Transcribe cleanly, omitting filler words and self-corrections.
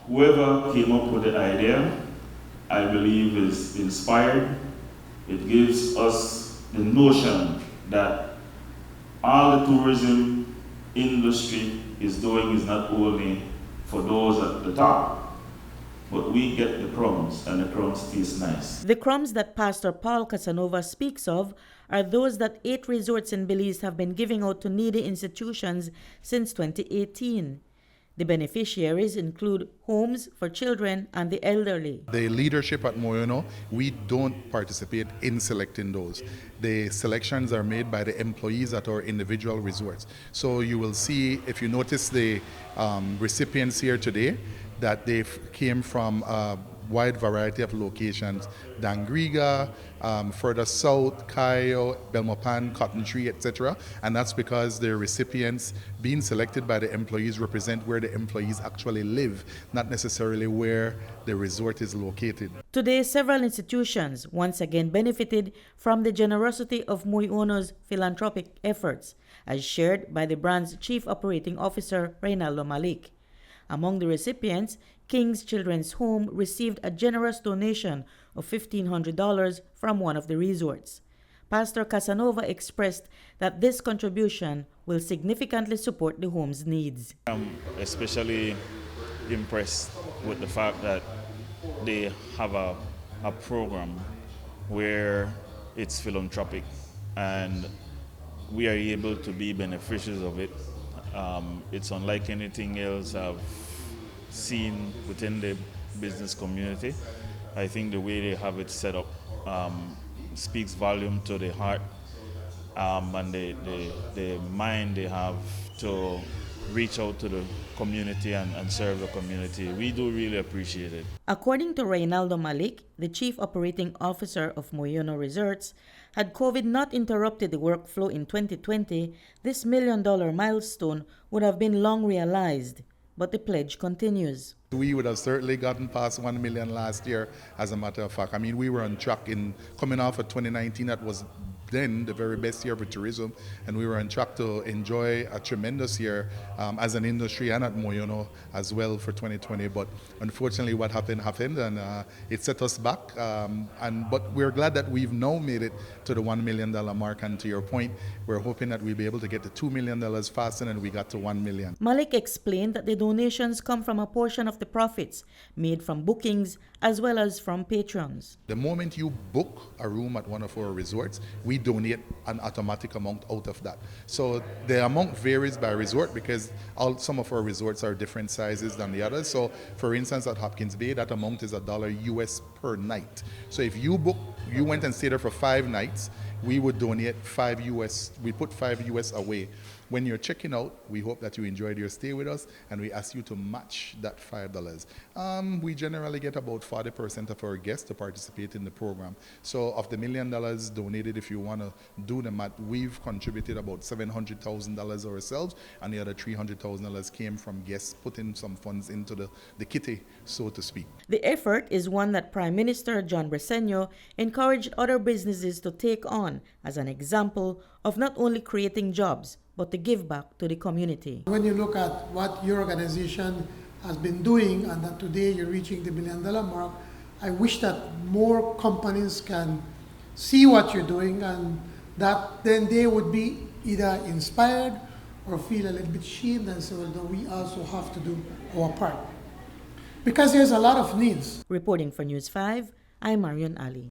Whoever came up with the idea, I believe is inspired. It gives us the notion that all the tourism industry is doing is not only for those at the top, but we get the crumbs, and the crumbs taste nice. The crumbs that Pastor Paul Casanova speaks of are those that 8 resorts in Belize have been giving out to needy institutions since 2018. The beneficiaries include homes for children and the elderly. The leadership at Moyono, we don't participate in selecting those. The selections are made by the employees at our individual resorts. So you will see, if you notice the recipients here today, that they came from a wide variety of locations: Dangriga, further south, Cayo, Belmopan, Cotton Tree, etc. And that's because the recipients being selected by the employees represent where the employees actually live, not necessarily where the resort is located. Today, several institutions once again benefited from the generosity of Moyono's philanthropic efforts, as shared by the brand's Chief Operating Officer, Reynaldo Malik. Among the recipients, King's Children's Home received a generous donation of $1,500 from one of the resorts. Pastor Casanova expressed that this contribution will significantly support the home's needs. I'm especially impressed with the fact that they have a program where it's philanthropic and we are able to be beneficiaries of it. It's unlike anything else I've seen within the business community. I think the way they have it set up speaks volume to the heart and the mind they have to reach out to the community and serve the community. We do really appreciate it. According to Reynaldo Malik, the Chief Operating Officer of Moyono Resorts, had COVID not interrupted the workflow in 2020, this $1 million milestone would have been long realized. But the pledge continues. We would have certainly gotten past 1 million last year, as a matter of fact. I mean, we were on track in coming off of 2019. That was then the very best year for tourism, and we were on track to enjoy a tremendous year as an industry and at Moyono as well for 2020. But unfortunately, what happened, and it set us back. But we're glad that we've now made it to the $1 million mark. And to your point, we're hoping that we'll be able to get to $2 million faster than we got to 1 million. Malik explained that the donations come from a portion of the profits made from bookings as well as from patrons. The moment you book a room at one of our resorts, we donate an automatic amount out of that. So the amount varies by resort because some of our resorts are different sizes than the others. So for instance, at Hopkins Bay, that amount is $1 US per night. So if you went and stayed there for 5 nights, we would donate $5 US. We put $5 US away. When you're checking out, we hope that you enjoyed your stay with us, and we ask you to match that $5. We generally get about 40% of our guests to participate in the program. So of the $1 million donated, if you want to do the math, we've contributed about $700,000 ourselves, and the other $300,000 came from guests putting some funds into the kitty, so to speak. The effort is one that Prime Minister John Bresenyo encouraged other businesses to take on as an example of not only creating jobs, but to give back to the community. When you look at what your organization has been doing and that today you're reaching the $1 million mark, I wish that more companies can see what you're doing and that then they would be either inspired or feel a little bit shamed and say, well, no, we also have to do our part. Because there's a lot of needs. Reporting for News 5, I'm Marion Ali.